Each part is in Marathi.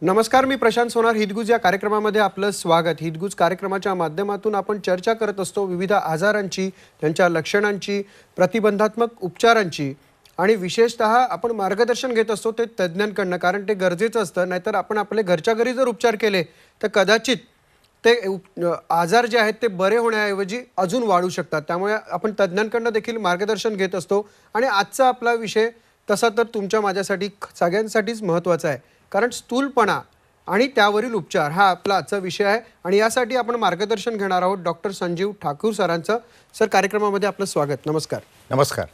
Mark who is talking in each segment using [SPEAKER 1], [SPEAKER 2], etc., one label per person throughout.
[SPEAKER 1] नमस्कार, मी प्रशांत सोनार. हितगुज या कार्यक्रमामध्ये आपलं स्वागत. हितगुज कार्यक्रमाच्या माध्यमातून आपण चर्चा करत असतो विविध आजारांची, त्यांच्या लक्षणांची, प्रतिबंधात्मक उपचारांची आणि विशेषतः आपण मार्गदर्शन घेत असतो ते तज्ज्ञांकडनं, कारण ते गरजेचं असतं. नाहीतर आपण आपल्या घरच्या घरी जर उपचार केले तर कदाचित ते आजार जे आहेत ते बरे होण्याऐवजी अजून वाढू शकतात. त्यामुळे आपण तज्ज्ञांकडनं देखील मार्गदर्शन घेत असतो. आणि आजचा आपला विषय तसा तर तुमच्या माझ्यासाठी सगळ्यांसाठीच महत्त्वाचा आहे, कारण स्थूलपणा आणि त्यावरील उपचार हा आपला आजचा विषय आहे. आणि यासाठी आपण मार्गदर्शन घेणार आहोत डॉक्टर संजीव ठाकूर सरांचं. सर, कार्यक्रमामध्ये आपलं स्वागत. नमस्कार.
[SPEAKER 2] नमस्कार.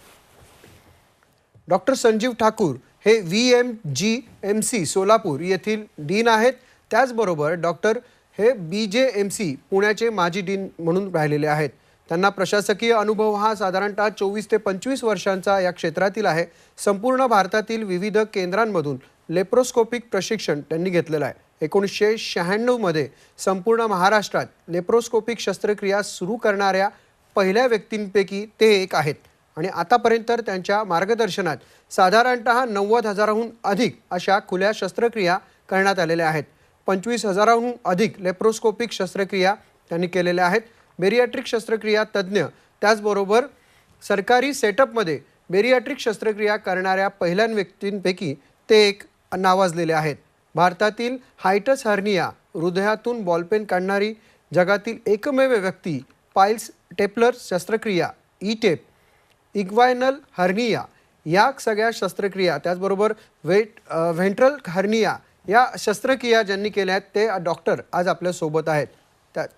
[SPEAKER 1] डॉक्टर संजीव ठाकूर हे VMGMC सोलापूर येथील डीन आहेत. त्याचबरोबर डॉक्टर हे BJMC पुण्याचे माजी डीन म्हणून राहिलेले आहेत. त्यांना प्रशासकीय अनुभव हा साधारणतः 24 ते 25 वर्षांचा या क्षेत्रातील आहे. संपूर्ण भारतातील विविध केंद्रांमधून लेप्रोस्कोपिक प्रशिक्षण त्यांनी घेतलेलं आहे. 1996 मध्ये संपूर्ण महाराष्ट्रात लेप्रोस्कोपिक शस्त्रक्रिया सुरू करणाऱ्या पहिल्या व्यक्तींपैकी ते एक आहेत. आणि आतापर्यंत त्यांच्या मार्गदर्शनात साधारणतः 90,000हून अधिक अशा खुल्या शस्त्रक्रिया करण्यात आलेल्या आहेत. 25,000हून अधिक लेप्रोस्कोपिक शस्त्रक्रिया त्यांनी केलेल्या आहेत. बेरियाट्रिक शस्त्रक्रिया तज्ज्ञ, त्याचबरोबर सरकारी सेटअपमध्ये बेरियाट्रिक शस्त्रक्रिया करणाऱ्या पहिल्या व्यक्तींपैकी ते एक नावाजलेले आहेत. भारतातील हायटस हर्निया, हृदयातून बॉलपेन काढणारी जगातील एकमेव व्यक्ती, पाइल्स टेपलर शस्त्रक्रिया, टेप, इग्वायनल हर्निया या सगळ्या शस्त्रक्रिया, त्याचबरोबर व्हेंट्रल हर्निया या शस्त्रक्रिया ज्यांनी केल्या आहेत ते डॉक्टर आज आपल्यासोबत आहेत.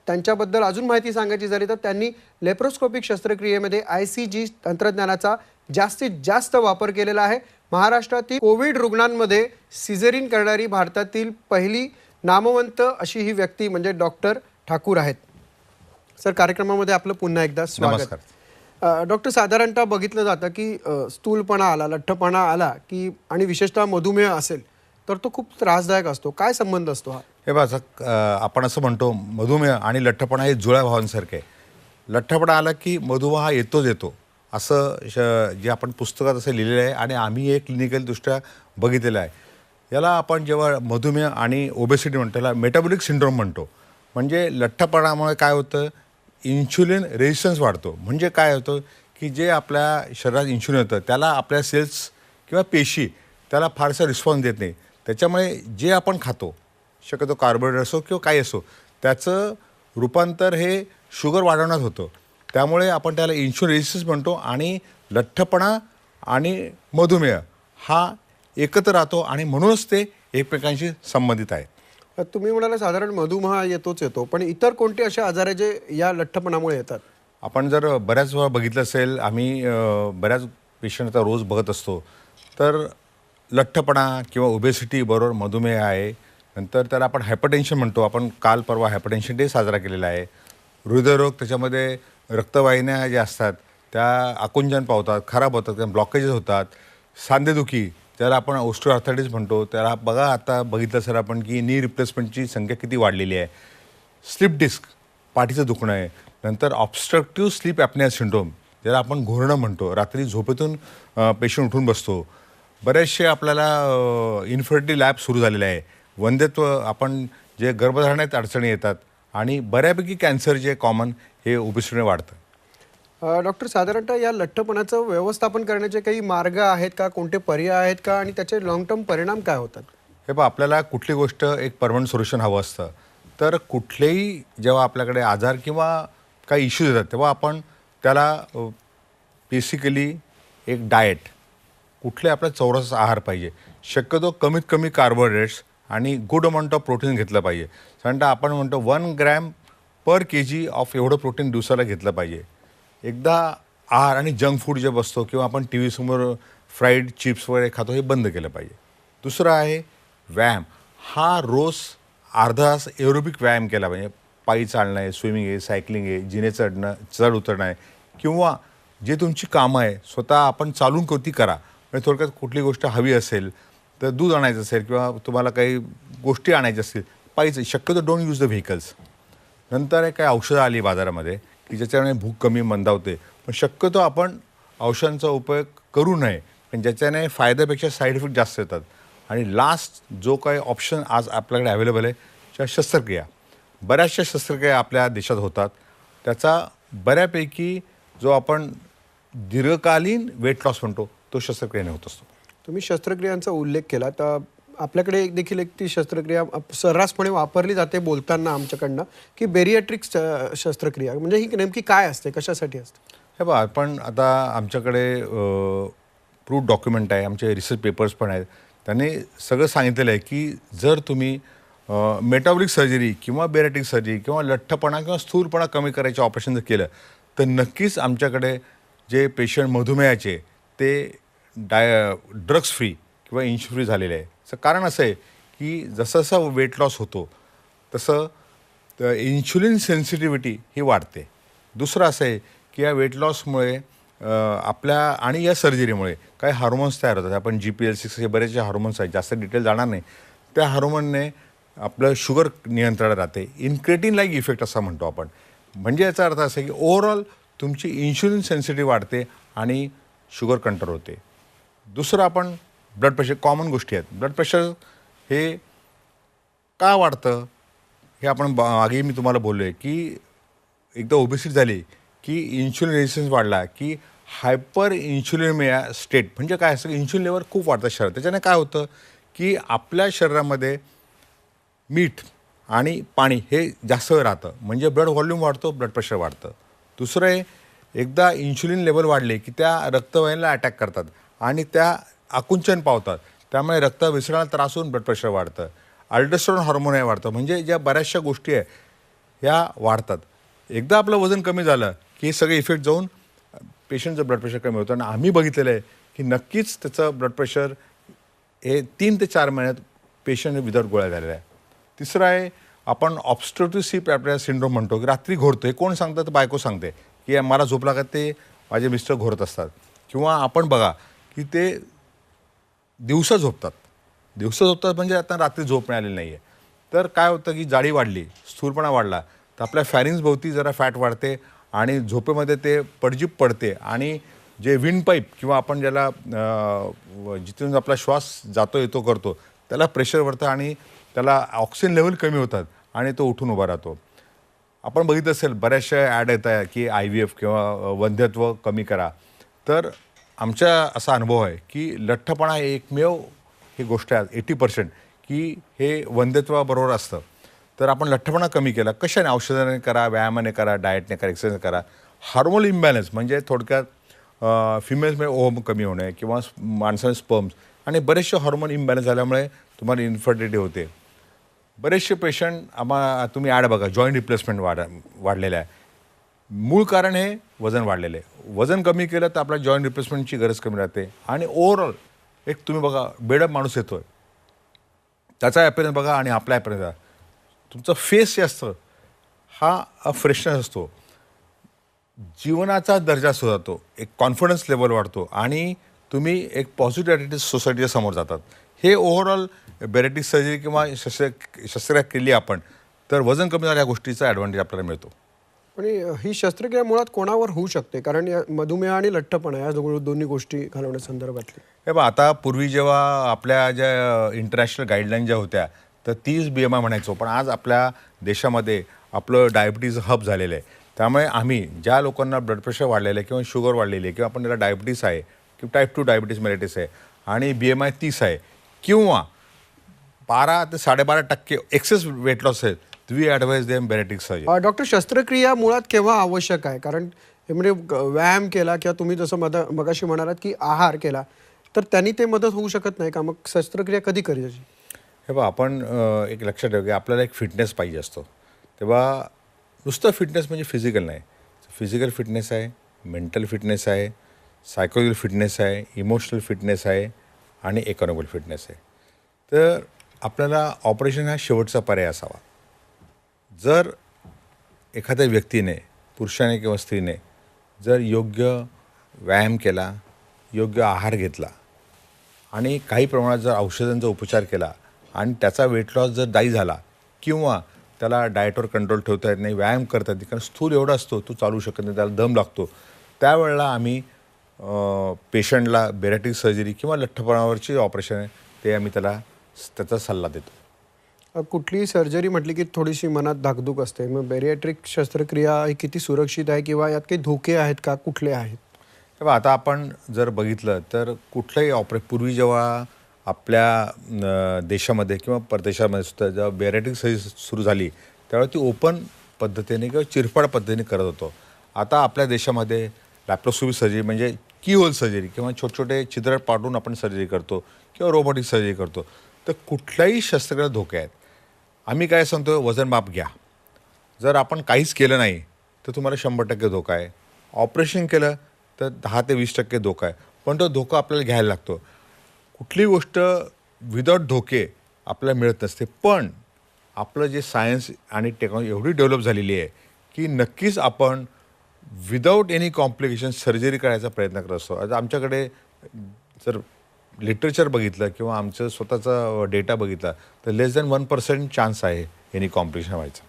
[SPEAKER 1] त्यांच्याबद्दल अजून माहिती सांगायची झाली तर त्यांनी लेप्रोस्कोपिक शस्त्रक्रियेमध्ये ICG तंत्रज्ञानाचा जास्तीत जास्त वापर केलेला आहे. महाराष्ट्रातील कोविड रुग्णांमध्ये सिझेरिन करणारी भारतातील पहिली नामवंत अशी ही व्यक्ती म्हणजे डॉक्टर ठाकूर आहेत. सर, कार्यक्रमामध्ये आपलं पुन्हा एकदा स्वागत. डॉक्टर, साधारणतः बघितलं जातं की स्थूलपणा आला, लठ्ठपणा आला की आणि विशेषतः मधुमेह असेल तर तो खूप त्रासदायक असतो. काय संबंध असतो हा?
[SPEAKER 2] हे बघा, आपण असं म्हणतो मधुमेह आणि लठ्ठपणा हे जुळ्या भावांसारखे आहे. लठ्ठपणा आला की मधुमेह हा येतो असं जे आपण पुस्तकात असं लिहिलेलं आहे आणि आम्ही हे क्लिनिकलदृष्ट्या बघितलेलं आहे. याला आपण जेव्हा मधुमेह आणि ओबेसिटी म्हणतो त्याला मेटाबॉलिक सिंड्रोम म्हणतो. म्हणजे लठ्ठपणामुळे काय होतं, इन्शुलिन रेझिस्टन्स वाढतो. म्हणजे काय होतं की जे आपल्या शरीरात इन्शुलिन होतं त्याला आपल्या सेल्स किंवा पेशी त्याला फारसा रिस्पॉन्स देत नाही. त्याच्यामुळे जे आपण खातो, शक्यतो कार्बोहायड्रेट असो किंवा काही असो, त्याचं रूपांतर हे शुगर वाढवण्यात होतं. त्यामुळे आपण त्याला इन्शुलिन रेझिस्टन्स म्हणतो. आणि लठ्ठपणा आणि मधुमेह हा एकत्र राहतो आणि म्हणूनच ते एकमेकांशी संबंधित आहे.
[SPEAKER 1] तुम्ही म्हणाला साधारण मधुमेह येतो, पण इतर कोणते असे आजार आहे जे या लठ्ठपणामुळे येतात?
[SPEAKER 2] आपण जर बऱ्याच वेळा बघितलं असेल, आम्ही बऱ्याच पेशंटचा रोज बघत असतो, तर लठ्ठपणा किंवा ओबेसिटी बरोबर मधुमेह आहे. नंतर त्याला आपण हायपरटेन्शन म्हणतो. आपण काल परवा हायपरटेन्शन डे साजरा केलेला आहे. हृदयरोग, त्याच्यामध्ये रक्तवाहिन्या ज्या असतात त्या आकुंचन पावतात, खराब होतात, ब्लॉकेजेस होतात. सांधेदुखी, ज्याला आपण ऑस्टिओआर्थरायटिस म्हणतो, त्याला बघा आता बघितलं सर आपण की नी रिप्लेसमेंटची संख्या किती वाढलेली आहे. स्लिप डिस्क, पाठीचं दुखणं आहे. नंतर ऑब्स्ट्रक्टिव्ह स्लीप ॲपनिया सिंड्रोम, ज्याला आपण घोरणं म्हणतो, रात्री झोपेतून पेशंट उठून बसतो. बरेचसे आपल्याला इन्फर्टिलिटी लॅब सुरू झालेले आहे. वंध्यत्व, आपण जे गर्भधारणात अडचणी येतात आणि बऱ्यापैकी कॅन्सर जे कॉमन हे ओबेसिटीने वाढतं.
[SPEAKER 1] डॉक्टर, साधारणतः या लठ्ठपणाचं व्यवस्थापन करण्याचे काही मार्ग आहेत का, कोणते पर्याय आहेत का, आणि त्याचे लॉंग टर्म परिणाम काय होतात?
[SPEAKER 2] हे पहा, आपल्याला कुठली गोष्ट एक परमनंट सोल्युशन हवं असतं. तर कुठलेही जेव्हा आपल्याकडे आजार किंवा काही इश्यूज येतात तेव्हा आपण त्याला बेसिकली एक डाएट, कुठले आपला चौरस आहार पाहिजे. शक्यतो कमीत कमी कार्बोहायड्रेट्स आणि गुड अमाऊंट ऑफ प्रोटीन घेतलं पाहिजे. साधारणतः आपण म्हणतो 1 ग्रॅम पर kg ऑफ एवढं प्रोटीन दिवसाला घेतलं पाहिजे. एकदा आहार आणि जंक फूड जे बसतो किंवा आपण TV समोर फ्राईड चिप्स वगैरे खातो हे बंद केलं पाहिजे. दुसरं आहे व्यायाम. हा रोज अर्धा तास एरोबिक व्यायाम केला पाहिजे. पायी चालणं आहे, स्विमिंग आहे, सायकलिंग आहे, जिने चढ उतरणं आहे, किंवा जे तुमची कामं आहे स्वतः आपण चालून कोणती करा. म्हणजे थोडक्यात कुठली गोष्ट हवी असेल तर दूध आणायचं असेल किंवा तुम्हाला काही गोष्टी आणायच्या असतील, पायीच. शक्यतो डोंट यूज द व्हेकल्स. नंतर काही औषधं आली बाजारामध्ये की ज्याच्यामुळे भूक कमी मंदावते, पण शक्यतो आपण औषधांचा उपयोग करू नये, पण ज्याच्याने फायद्यापेक्षा साईड इफेक्ट जास्त येतात. आणि लास्ट जो काही ऑप्शन आज आपल्याकडे अवेलेबल आहे त्या शस्त्रक्रिया. बऱ्याचशा शस्त्रक्रिया आपल्या देशात होतात. त्याचा बऱ्यापैकी जो आपण दीर्घकालीन वेट लॉस म्हणतो तो शस्त्रक्रियेने होत असतो.
[SPEAKER 1] तुम्ही शस्त्रक्रियांचा उल्लेख केला तर आपल्याकडे देखील एक ती शस्त्रक्रिया सर्रासपणे वापरली जाते बोलताना आमच्याकडनं की बेरियाट्रिक शस्त्रक्रिया म्हणजे ही नेमकी काय असते, कशासाठी असते?
[SPEAKER 2] हे बघा, आपण आता आमच्याकडे प्रूफ डॉक्युमेंट आहे, आमचे रिसर्च पेपर्स पण आहेत. त्यांनी सगळं सांगितलेलं आहे की जर तुम्ही मेटाबॉलिक सर्जरी किंवा बेरियाट्रिक सर्जरी किंवा लठ्ठपणा किंवा स्थूलपणा कमी करायचे ऑपरेशन जर केलं तर नक्कीच आमच्याकडे जे पेशंट मधुमेहाचे ते ड्रग्स फ्री किंवा इन्शुरन्स फ्री झालेले आहे. कारण असं आहे की जसं जसं वेट लॉस होतो तसं इन्शुलिन सेन्सिटिव्हिटी ही वाढते. दुसरं असं आहे की या वेट लॉसमुळे आपल्या आणि या सर्जरीमुळे काही हार्मोन्स तयार होतात. आपण GPL6 हे बरेचसे हार्मोन्स आहेत, जास्त डिटेल जाणार नाही. त्या हार्मोनने आपलं शुगर नियंत्रणात राहते. इन्क्रेटिन लाईक इफेक्ट असा म्हणतो आपण. म्हणजे याचा अर्थ असा आहे की ओव्हरऑल तुमची इन्शुलिन सेन्सिटिव्ह वाढते आणि शुगर कंट्रोल होते. दुसरं आपण ब्लड प्रेशर, कॉमन गोष्टी आहेत. ब्लड प्रेशर हे का वाढतं हे आपण मागे मी तुम्हाला बोललो आहे की एकदा ओबेसिटी झाली की इन्शुलिन रेजिस्टन्स वाढला की हायपर इन्शुलिनिमिया स्टेट म्हणजे काय असतं, इन्शुलिन लेवल खूप वाढतं शरीरात. त्याच्याने काय होतं की आपल्या शरीरामध्ये मीठ आणि पाणी हे जास्त राहतं, म्हणजे ब्लड व्हॉल्यूम वाढतो, ब्लड प्रेशर वाढतं. दुसरं आहे, एकदा इन्शुलिन लेवल वाढले की त्या रक्तवाहिनीला अटॅक करतात आणि त्या आकुंचन पावतात. त्यामुळे रक्त विसरणाला त्रास होऊन ब्लड प्रेशर वाढतं. अल्डोस्टेरॉन हार्मोन हे वाढतं. म्हणजे ज्या बऱ्याचशा गोष्टी आहे ह्या वाढतात. एकदा आपलं वजन कमी झालं की हे सगळे इफेक्ट जाऊन पेशंटचं ब्लड प्रेशर कमी होतं. आणि आम्ही बघितलेलं आहे की नक्कीच त्याचं ब्लड प्रेशर हे 3 ते 4 महिन्यात पेशंट विदाउट गोळ्या झालेला आहे. तिसरं आहे, आपण ऑब्स्ट्रक्टिव्ह स्लीप ॲपनिया सिंड्रोम म्हणतो की रात्री घोरतो. हे कोण सांगतं तर बायको सांगते की मला झोप लागत, ते माझे मिस्टर घोरत असतात. किंवा आपण बघा की ते दिवसा झोपतात म्हणजे आता रात्री झोप मिळालेली नाही आहे. तर काय होतं की जाडी वाढली, स्थूलपणा वाढला तर आपल्या फॅरिंग्सभोवती जरा फॅट वाढते आणि झोपेमध्ये ते पडजीप पडते आणि जे विंड पाईप किंवा आपण ज्याला जिथून आपला श्वास जातो येतो करतो त्याला प्रेशर वाढतं आणि त्याला ऑक्सिजन लेवल कमी होतात आणि तो उठून उभा राहतो. आपण बघितलं असेल बऱ्याचशा ॲड येत आहे की IVF किंवा वंध्यत्व कमी करा. तर आमचा असा अनुभव आहे की लठ्ठपणा हे एकमेव ही गोष्ट आहे 80% की हे वंध्यत्वाबरोबर असतं. तर आपण लठ्ठपणा कमी केला कशाने? औषधाने करा, व्यायामाने करा, डाएटने करा, एक्सरसाइज करा. हार्मोन इम्बॅलन्स म्हणजे थोडक्यात फिमेल्समध्ये ओव्हम कमी होणे किंवा माणसाने स्पर्म्स आणि बरेचसे हार्मोन इम्बॅलन्स झाल्यामुळे तुम्हाला इन्फर्टिलिटी होते. बरेचसे पेशंट तुम्ही ॲड बघा, जॉईंट रिप्लेसमेंट वाढलेलं आहे. मूळ कारण हे वजन वाढलेलं आहे. वजन कमी केलं तर आपल्या जॉईंट रिप्लेसमेंटची गरज कमी राहते आणि ओव्हरऑल एक तुम्ही बघा बेडअप माणूस येतो आहे त्याचा ॲपियरन्स बघा आणि आपला ॲपियरन्स बघा. तुमचं फेस जे असतं हा फ्रेशनेस असतो, जीवनाचा दर्जा सुधारतो, एक कॉन्फिडन्स लेवल वाढतो आणि तुम्ही एक पॉझिटिव्ह ॲटिट्यूड सोसायटीच्या समोर जातात. हे ओव्हरऑल बेरियाट्रिक सर्जरी किंवा शस्त्रक्रिया केली आपण तर वजन कमी झाल्या या गोष्टीचा ॲडव्हान्टेज आपल्याला मिळतो.
[SPEAKER 1] पण ही शस्त्रक्रिया मुळात कोणावर होऊ शकते? कारण या मधुमेह आणि लठ्ठपणा या दोन्ही गोष्टी घालवण्या संदर्भातली.
[SPEAKER 2] हे बघा, आता पूर्वी जेव्हा आपल्या ज्या इंटरनॅशनल गाईडलाईन ज्या होत्या तर 30 BMI म्हणायचो, पण आज आपल्या देशामध्ये आपलं डायबिटीज हब झालेलं आहे. त्यामुळे आम्ही ज्या लोकांना ब्लड प्रेशर वाढलेलं आहे किंवा शुगर वाढलेली आहे किंवा आपण त्याला डायबिटीस आहे किंवा टाईप 2 डायबिटीस मेलिटिस आहे आणि BMI 30 आहे किंवा 12 ते 12.5% एक्सेस वेट लॉस आहे, we advise them bariatric surgery.
[SPEAKER 1] Doctor, शस्त्रक्रिया मुळात केव्हा आवश्यक आहे? कारण हे म्हणजे व्यायाम केला किंवा तुम्ही जसं मगाशी म्हणालात की आहार केला तर त्यांनी ते मदत होऊ शकत नाही का? मग शस्त्रक्रिया कधी करायची?
[SPEAKER 2] हे बघा, आपण एक लक्षात ठेवू की आपल्याला एक फिटनेस पाहिजे असतो. तेव्हा नुसतं फिटनेस म्हणजे फिजिकल नाही, फिजिकल फिटनेस आहे, मेंटल फिटनेस आहे, सायकोलॉजिकल फिटनेस आहे, इमोशनल फिटनेस आहे आणि इकॉनॉमिकल फिटनेस आहे. तर आपल्याला ऑपरेशन हा शेवटचा पर्याय असावा. जर एखाद्या व्यक्तीने, पुरुषाने किंवा स्त्रीने जर योग्य व्यायाम केला, योग्य आहार घेतला आणि काही प्रमाणात जर औषधांचा उपचार केला आणि त्याचा वेट लॉस जर दायी झाला किंवा त्याला डाएटवर कंट्रोल ठेवता येत नाही, व्यायाम करता येत नाही, कारण स्थूल एवढा असतो तो चालू शकत नाही, त्याला दम लागतो, त्यावेळेला आम्ही पेशंटला बेरियाट्रिक सर्जरी किंवा लठ्ठपणावरची ऑपरेशन आहे ते आम्ही त्याचा सल्ला देतो.
[SPEAKER 1] कुठलीही सर्जरी म्हटली की थोडीशी मनात धाकधूक असते. मग बॅरिएट्रिक शस्त्रक्रिया ही किती सुरक्षित आहे किंवा यात काही धोके आहेत का? कुठले आहेत?
[SPEAKER 2] तेव्हा आता आपण जर बघितलं तर कुठलंही पूर्वी जेव्हा आपल्या देशामध्ये किंवा परदेशामध्ये सुद्धा जेव्हा बॅरिएट्रिक सर्जरी सुरू झाली त्यावेळी ती ओपन पद्धतीने किंवा चिरफाड पद्धतीने करत होतो. आता आपल्या देशामध्ये लॅप्रोस्कोपी सर्जरी म्हणजे की होल सर्जरी किंवा छोटे छोटे छिद्र पाडून आपण सर्जरी करतो किंवा रोबोटिक सर्जरी करतो. तर कुठल्याही शस्त्रक्रियेला धोके आहेत. आम्ही काय सांगतो, वजन माप घ्या. जर आपण काहीच केलं नाही तर तुम्हाला 100% धोका आहे. ऑपरेशन केलं तर 10 ते 20% धोका आहे. पण तो धोका आपल्याला घ्यायला लागतो. कुठलीही गोष्ट विदाऊट धोके आपल्याला मिळत नसते. पण आपलं जे सायन्स आणि टेक्नॉलॉजी एवढी डेव्हलप झालेली आहे की नक्कीच आपण विदाऊट एनी कॉम्प्लिकेशन सर्जरी करायचा प्रयत्न करत असतो. आता आमच्याकडे जर लिटरेचर बघितलं किंवा आमचं स्वतःचा डेटा बघितला तर लेस दॅन 1% चान्स आहे एनी कॉम्प्लिकेशन व्हायचा.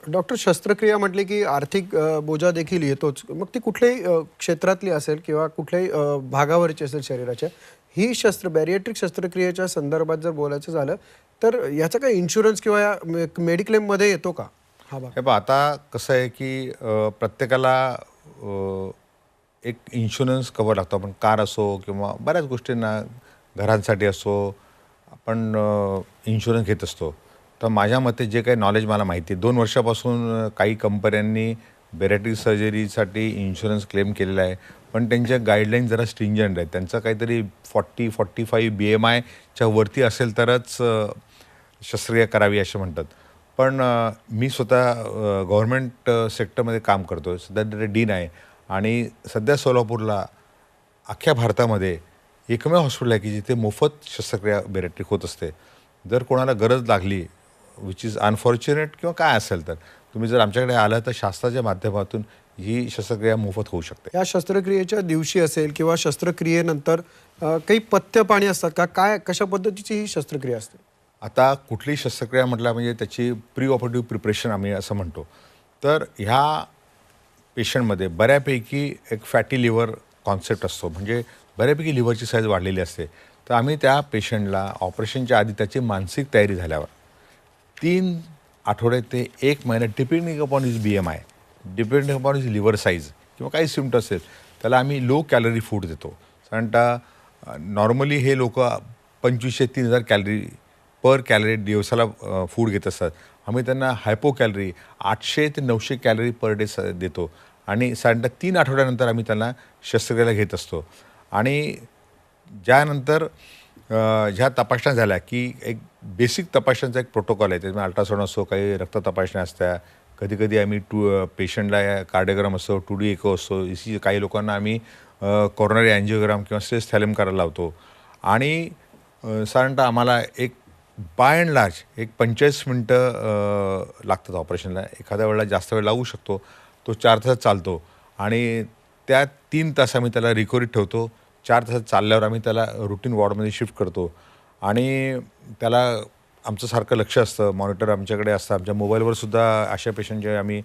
[SPEAKER 1] डॉक्टर, शस्त्रक्रिया म्हटली की आर्थिक बोजा देखील येतोच. मग ती कुठल्याही क्षेत्रातली असेल किंवा कुठल्याही भागावरची असेल शरीराच्या, ही बॅरिएट्रिक शस्त्रक्रियेच्या संदर्भात जर बोलायचं झालं तर याचा काही इन्शुरन्स किंवा या मेडिक्लेममध्ये येतो का हा भाग?
[SPEAKER 2] हे पहा, आता कसं आहे की प्रत्येकाला एक इन्शुरन्स कवर लागतो. आपण कार असो किंवा बऱ्याच गोष्टींना घरांसाठी असो आपण इन्शुरन्स घेत असतो. तर माझ्या मते जे काही नॉलेज मला माहिती आहे, 2 वर्षापासून काही कंपन्यांनी बॅरिएट्रिक सर्जरीसाठी इन्शुरन्स क्लेम केलेला आहे. पण त्यांच्या गाईडलाईन जरा स्ट्रिंजंट आहेत. त्यांचं काहीतरी 40-45 BMIच्या वरती असेल तरच शस्त्रक्रिया करावी असं म्हणतात. पण मी स्वतः गव्हर्नमेंट सेक्टरमध्ये काम करतो. सध्या डीन आहे आणि सध्या सोलापूरला अख्ख्या भारतामध्ये एकमेव हॉस्पिटल आहे की जिथे मोफत शस्त्रक्रिया बॅरिएट्रिक होत असते. जर कोणाला गरज लागली, विच इज अनफॉर्च्युनेट किंवा काय असेल, तर तुम्ही जर आमच्याकडे आला तर शासनाच्या माध्यमातून ही शस्त्रक्रिया मोफत होऊ शकते.
[SPEAKER 1] या शस्त्रक्रियेच्या दिवशी असेल किंवा शस्त्रक्रियेनंतर काही पथ्य पाणी असतात का? काय कशा पद्धतीची ही शस्त्रक्रिया असते?
[SPEAKER 2] आता कुठलीही शस्त्रक्रिया म्हटलं म्हणजे त्याची प्री ऑपरेटिव्ह प्रिपरेशन आम्ही असं म्हणतो. तर ह्या पेशंटमध्ये बऱ्यापैकी एक फॅटी लिव्हर कॉन्सेप्ट असतो. म्हणजे बऱ्यापैकी लिव्हरची साईज वाढलेली असते. तर आम्ही त्या पेशंटला ऑपरेशनच्या आधी त्याची मानसिक तयारी झाल्यावर 3 आठवडे ते 1 महिना depending upon his BMI, depending upon his liver size किंवा काही सिम्पटम असेल त्याला आम्ही लो कॅलरी फूड देतो. साधारणतः नॉर्मली हे लोक 2500 ते 3000 कॅलरी पर कॅलरी दिवसाला फूड घेत असतात. आम्ही त्यांना हायपो कॅलरी 800 ते 900 कॅलरी पर डे देतो आणि साधारणतः 3 आठवड्यानंतर आम्ही त्यांना शस्त्रक्रिया घेत असतो. आणि ज्यानंतर ह्या तपासण्या झाल्या की एक बेसिक तपासण्यांचा एक प्रोटोकॉल आहे. त्याच्यामध्ये अल्ट्रासाऊंड असतो, काही रक्त तपासण्या असत्या, कधीकधी आम्ही पेशंटला कार्डिओग्राम असतो, 2D इको असतो, काही लोकांना आम्ही कॉर्नरी अँजिओग्राम किंवा स्ट्रेस थॅलेम करायला लावतो. आणि साधारणतः आम्हाला एक बाय अँड लार्ज एक 45 मिनटं लागतात ऑपरेशनला. एखाद्या वेळेला जास्त वेळ लागू शकतो. तो 4 तासात चालतो आणि त्या 3 तास आम्ही त्याला रिकव्हरीत ठेवतो. 4 तासात चालल्यावर आम्ही त्याला रुटीन वॉर्डमध्ये शिफ्ट करतो आणि त्याला आमचं सारखं लक्ष असतं, मॉनिटर आमच्याकडे असतं. आमच्या मोबाईलवर सुद्धा अशा पेशंटचे आम्ही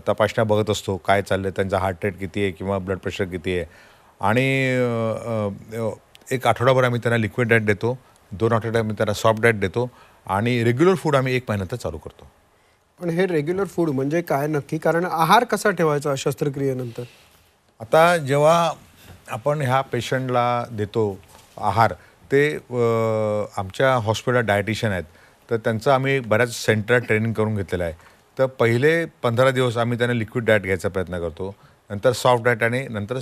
[SPEAKER 2] तपासण्या बघत असतो, काय चाललं आहे, त्यांचा हार्ट रेट किती आहे किंवा ब्लड प्रेशर किती आहे. आणि एक आठवडाभर आम्ही त्यांना लिक्विड डाएट देतो, 2 आठवड्यात आम्ही त्यांना सॉफ्ट डाएट देतो आणि रेग्युलर फूड आम्ही 1 महिन्यात चालू करतो.
[SPEAKER 1] पण हे रेग्युलर फूड म्हणजे काय नक्की? कारण आहार कसा ठेवायचा शस्त्रक्रियेनंतर?
[SPEAKER 2] आता जेव्हा आपण ह्या पेशंटला देतो आहार, ते आमच्या हॉस्पिटलला डायटिशियन आहेत. तर त्यांचं आम्ही बऱ्याच सेंटर ट्रेनिंग करून घेतलेलं आहे. तर पहिले 15 दिवस आम्ही त्यांना लिक्विड डाएट घ्यायचा प्रयत्न करतो, नंतर सॉफ्ट डाएट आणि नंतर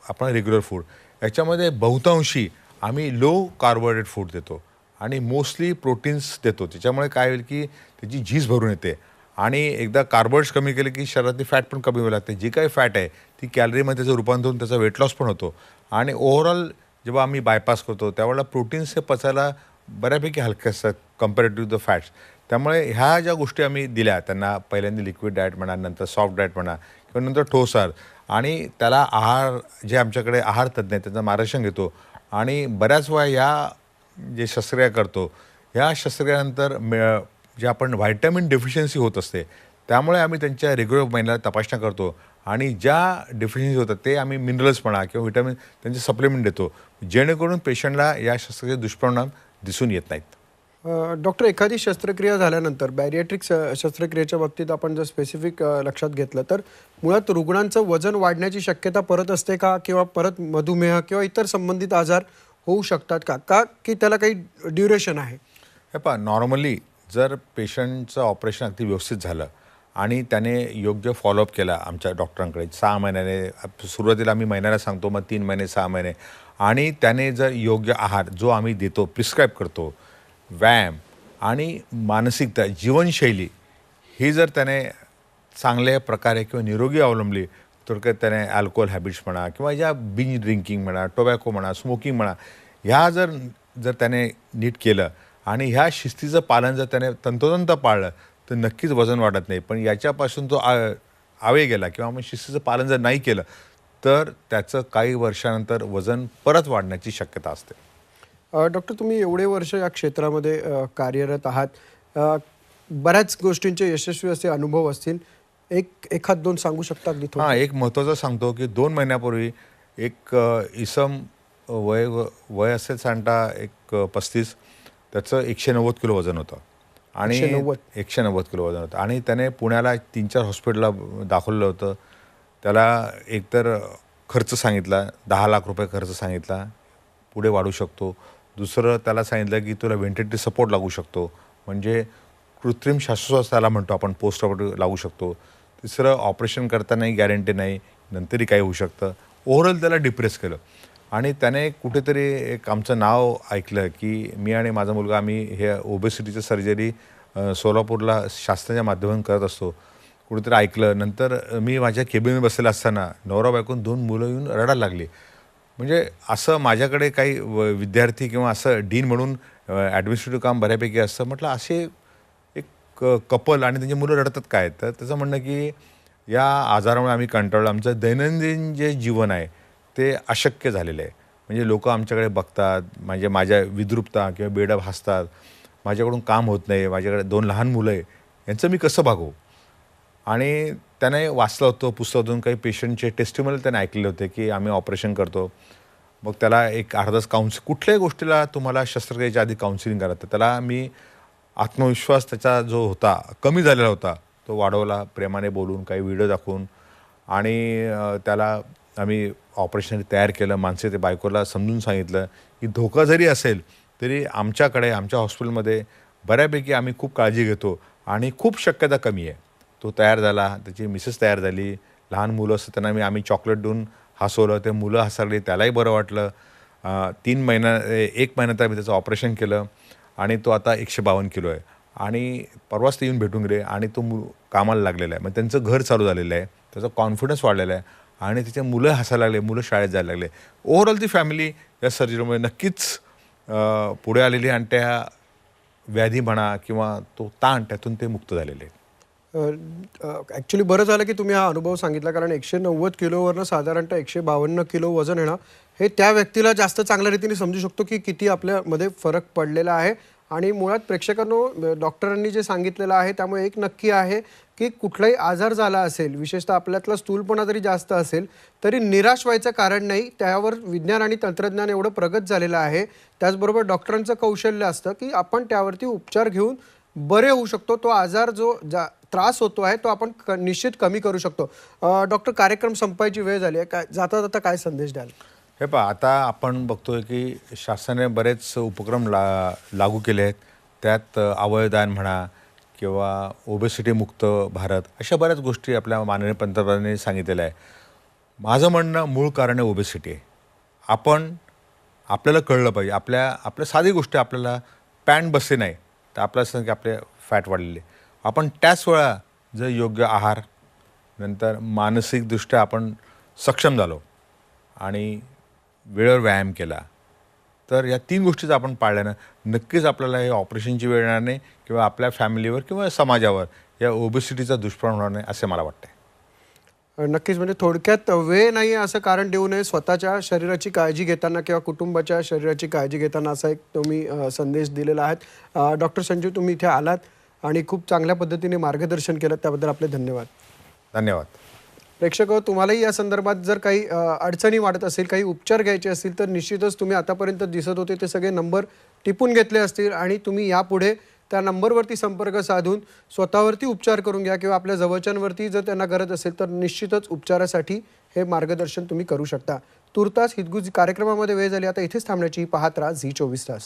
[SPEAKER 2] आपण रेग्युलर फूड. याच्यामध्ये बहुतांशी आम्ही लो कार्बोहायड्रेट फूड देतो आणि मोस्टली प्रोटीन्स देतो. त्याच्यामुळे काय होईल की त्याची झीज भरून येते आणि एकदा कार्बोहायड्रेट्स कमी केले की शरीरातली फॅट पण कमी व्हायला लागते. जी काही फॅट आहे ती कॅलरीमध्ये त्याचं रूपांतर होऊन त्याचा वेट लॉस पण होतो. आणि ओव्हरऑल जेव्हा आम्ही बायपास करतो त्यावेळेला प्रोटीन्स हे पचायला बऱ्यापैकी हलके असतात कम्पॅरेटिव्ह द फॅट्स. त्यामुळे ह्या ज्या गोष्टी आम्ही दिल्या त्यांना, पहिल्यांदा लिक्विड डाएट म्हणा, नंतर सॉफ्ट डाएट म्हणा किंवा नंतर ठोस आहार, आणि त्याला आहार जे आमच्याकडे आहार तज्ज्ञ आहेत त्यांचं मार्गदर्शन घेतो. आणि बऱ्याच वेळा या जे शस्त्रक्रिया करतो ह्या शस्त्रक्रियानंतर जे आपण व्हायटॅमिन डेफिशियन्सी होत असते त्यामुळे आम्ही त्यांच्या रेग्युलर महिन्याला तपासण्या करतो आणि ज्या डेफिशियन्सी होतात ते आम्ही मिनरल्स म्हणा किंवा व्हिटॅमिन त्यांचे सप्लिमेंट देतो, जेणेकरून पेशंटला या शस्त्रक्रियेचे दुष्परिणाम दिसून येत नाहीत.
[SPEAKER 1] डॉक्टर, एखादी शस्त्रक्रिया झाल्यानंतर बॅरिएट्रिक शस्त्रक्रियेच्या बाबतीत आपण जर स्पेसिफिक लक्षात घेतलं तर मुळात रुग्णांचं वजन वाढण्याची शक्यता परत असते का, किंवा परत मधुमेह किंवा इतर संबंधित आजार होऊ शकतात का, का की त्याला काही ड्युरेशन आहे?
[SPEAKER 2] हे पहा, नॉर्मली जर पेशंटचं ऑपरेशन अगदी व्यवस्थित झालं आणि त्याने योग्य फॉलोअप केला आमच्या डॉक्टरांकडे 6 महिन्याने, सुरुवातीला आम्ही महिन्याला सांगतो, मग 3 महिने 6 महिने, आणि त्याने जर योग्य आहार जो आम्ही देतो, प्रिस्क्राईब करतो, व्यायाम आणि मानसिकता, जीवनशैली ही जर त्याने चांगल्या प्रकारे किंवा निरोगी अवलंबली, थोडक्यात त्याने अल्कोहोल हॅबिट्स म्हणा किंवा ज्या बिंज ड्रिंकिंग म्हणा, टोबॅको म्हणा, स्मोकिंग म्हणा, ह्या जर जर त्याने नीट केलं आणि ह्या शिस्तीचं पालन जर त्याने तंतोतंत पाळलं तर नक्कीच वजन वाढत नाही. पण याच्यापासून तो आवे गेला किंवा आपण शिस्तीचं पालन जर नाही केलं तर त्याचं काही वर्षानंतर वजन परत वाढण्याची शक्यता असते.
[SPEAKER 1] डॉक्टर, तुम्ही एवढे वर्ष या क्षेत्रामध्ये कार्यरत आहात, बऱ्याच गोष्टींचे यशस्वी असे अनुभव असतील, एखाद दोन सांगू शकता अगदी थोडं?
[SPEAKER 2] हां, एक महत्त्वाचं सांगतो की 2 महिन्यापूर्वी एक इसम वय असेल सांगता एक 35, त्याचं 190 किलो वजन होतं आणि 190 किलो वजन होतं आणि त्याने पुण्याला 3-4 हॉस्पिटलला दाखवलं होतं. त्याला एकतर खर्च सांगितला, 10 लाख रुपये खर्च सांगितला, पुढे वाढू शकतो. दुसरं त्याला सांगितलं की तुला व्हेंटिलेटरी सपोर्ट लागू शकतो, म्हणजे कृत्रिम श्वासोच्छ्वास त्याला म्हणतो आपण, पोस्ट ऑपरेटिव्ह लागू शकतो. तिसरं, ऑपरेशन करतानाही गॅरंटी नाही, नंतरही काही होऊ शकतं. ओव्हरऑल त्याला डिप्रेस केलं आणि त्याने कुठेतरी एक आमचं नाव ऐकलं की मी आणि माझा मुलगा आम्ही हे ओबेसिटीचं सर्जरी सोलापूरला शासनाच्या माध्यमातून करत असतो. कुठेतरी ऐकलं. नंतर मी माझ्या केबिनमध्ये बसलेला असताना नवरा बायकोन 2 मुलं येऊन रडायला लागली. म्हणजे असं माझ्याकडे काही विद्यार्थी किंवा असं डीन म्हणून ॲडमिनिस्ट्रेटिव्ह काम बऱ्यापैकी असतं. म्हटलं असे एक कपल आणि त्यांची मुलं रडतात काय? तर त्याचं म्हणणं की या आजारामुळे आम्ही कंटाळलो, आमचं दैनंदिन जे जीवन आहे ते अशक्य झालेलं आहे. म्हणजे लोकं आमच्याकडे बघतात, म्हणजे माझ्या विद्रुपता किंवा बेडप हसतात, माझ्याकडून काम होत नाही, माझ्याकडे 2 लहान मुलं आहे, यांचं मी कसं भागवू? आणि त्याने वाचलं होतं पुस्तकातून, काही पेशंटचे टेस्टिमोनियल त्याने ऐकले होते की आम्ही ऑपरेशन करतो. मग त्याला एक अर्धा तास कुठल्याही गोष्टीला तुम्हाला शस्त्रक्रियेच्या आधी काउन्सिलिंग करायचं. त्याला मी आत्मविश्वास त्याचा जो होता, कमी झालेला होता, तो वाढवला प्रेमाने बोलून, काही व्हिडिओ दाखवून, आणि त्याला आम्ही ऑपरेशन तयार केलं. माणसे ते बायकोला समजून सांगितलं की धोका जरी असेल तरी आमच्याकडे, आमच्या हॉस्पिटलमध्ये बऱ्यापैकी आम्ही खूप काळजी घेतो आणि खूप शक्यता कमी आहे. तो तयार झाला, त्याची मिसेस तयार झाली, लहान मुलं असतं त्यांना आम्ही चॉकलेट देऊन हसवलं, ते मुलं हसारली, त्यालाही बरं वाटलं. 1 महिन्यात आम्ही त्याचं ऑपरेशन केलं आणि तो आता 152 किलो आहे आणि परवाच ते येऊन भेटून गेले आणि तो कामाला लागलेला आहे. मग त्यांचं घर चालू झालेलं आहे, त्याचा कॉन्फिडन्स वाढलेला आहे आणि तिचे मुलं हसायला लागले, मुलं शाळेत जायला लागले. ओव्हरऑल ती फॅमिली या सर्जरीमुळे नक्कीच पुढे आलेली आणि त्या व्याधी म्हणा किंवा तो ताण त्यातून ते मुक्त झालेले आहेत.
[SPEAKER 1] ॲक्च्युली बरं झालं की तुम्ही हा अनुभव सांगितला, कारण 190 किलोवरनं साधारणतः 152 किलो वजन येणं हे त्या व्यक्तीला जास्त चांगल्या रीतीने समजू शकतो की किती आपल्यामध्ये फरक पडलेला आहे. आणि मुळात प्रेक्षकांनो, डॉक्टरांनी जे सांगितलेलं आहे त्यामुळे एक नक्की आहे की कुठलाही आजार झाला असेल, विशेषतः आपल्यातला स्थूलपणा जरी जास्त असेल तरी निराश व्हायचं कारण नाही. त्यावर विज्ञान आणि तंत्रज्ञान एवढं प्रगत झालेलं आहे, त्याचबरोबर डॉक्टरांचं कौशल्य असतं की आपण त्यावरती उपचार घेऊन बरे होऊ शकतो. तो आजार जो त्रास होतो आहे तो आपण निश्चित कमी करू शकतो. डॉक्टर, कार्यक्रम संपायची वेळ झाली आहे, काय जाता जाता काय संदेश द्याल?
[SPEAKER 2] हे पहा, आता आपण बघतोय की शासनाने बरेच उपक्रम लागू केले आहेत. त्यात अवयवदान म्हणा किंवा ओबेसिटी मुक्त भारत, अशा बऱ्याच गोष्टी आपल्या माननीय पंतप्रधानांनी सांगितलेल्या आहे. माझं म्हणणं मूळ कारण आहे ओबेसिटी आहे. आपल्याला कळलं पाहिजे, आपल्या साधी गोष्टी, आपल्याला पॅन्ट बसते नाही तर आपल्याला सांग की आपले फॅट वाढलेले. आपण त्याच वेळा जर योग्य आहार, नंतर मानसिकदृष्ट्या आपण सक्षम झालो आणि वेळेवर व्यायाम केला, तर या 3 गोष्टीच आपण पाळल्यानं नक्कीच आपल्याला हे ऑपरेशनची वेळ येणार नाही किंवा आपल्या फॅमिलीवर किंवा समाजावर या ओबेसिटीचा दुष्परिणाम होणार नाही असे मला वाटते.
[SPEAKER 1] नक्कीच, म्हणजे थोडक्यात वेळ नाही असं कारण देऊ नये, स्वतःच्या शरीराची काळजी घेताना किंवा कुटुंबाच्या शरीराची काळजी घेताना असा एक तुम्ही संदेश दिलेला आहे. डॉक्टर संजीव, तुम्ही इथे आलात, आणि खूप चांगल्या पद्धतीने मार्गदर्शन केलं, त्याबद्दल आपले धन्यवाद.
[SPEAKER 2] धन्यवाद.
[SPEAKER 1] प्रेक्षक हो, तुम्हालाही या संदर्भात जर काही अडचणी वाटत असेल, काही उपचार घ्यायचे असतील, तर निश्चितच तुम्ही आतापर्यंत दिसत होते ते सगळे नंबर टिपून घेतले असतील आणि तुम्ही यापुढे त्या नंबरवरती संपर्क साधून स्वतःवरती उपचार करून घ्या किंवा आपल्या जवळच्यांवरती जर त्यांना गरज असेल तर निश्चितच उपचारासाठी हे मार्गदर्शन तुम्ही करू शकता. तुर्तास हितगुज कार्यक्रमामध्ये वेळ झाली, आता इथेच थांबण्याची. पाहत राहा झी 24 तास.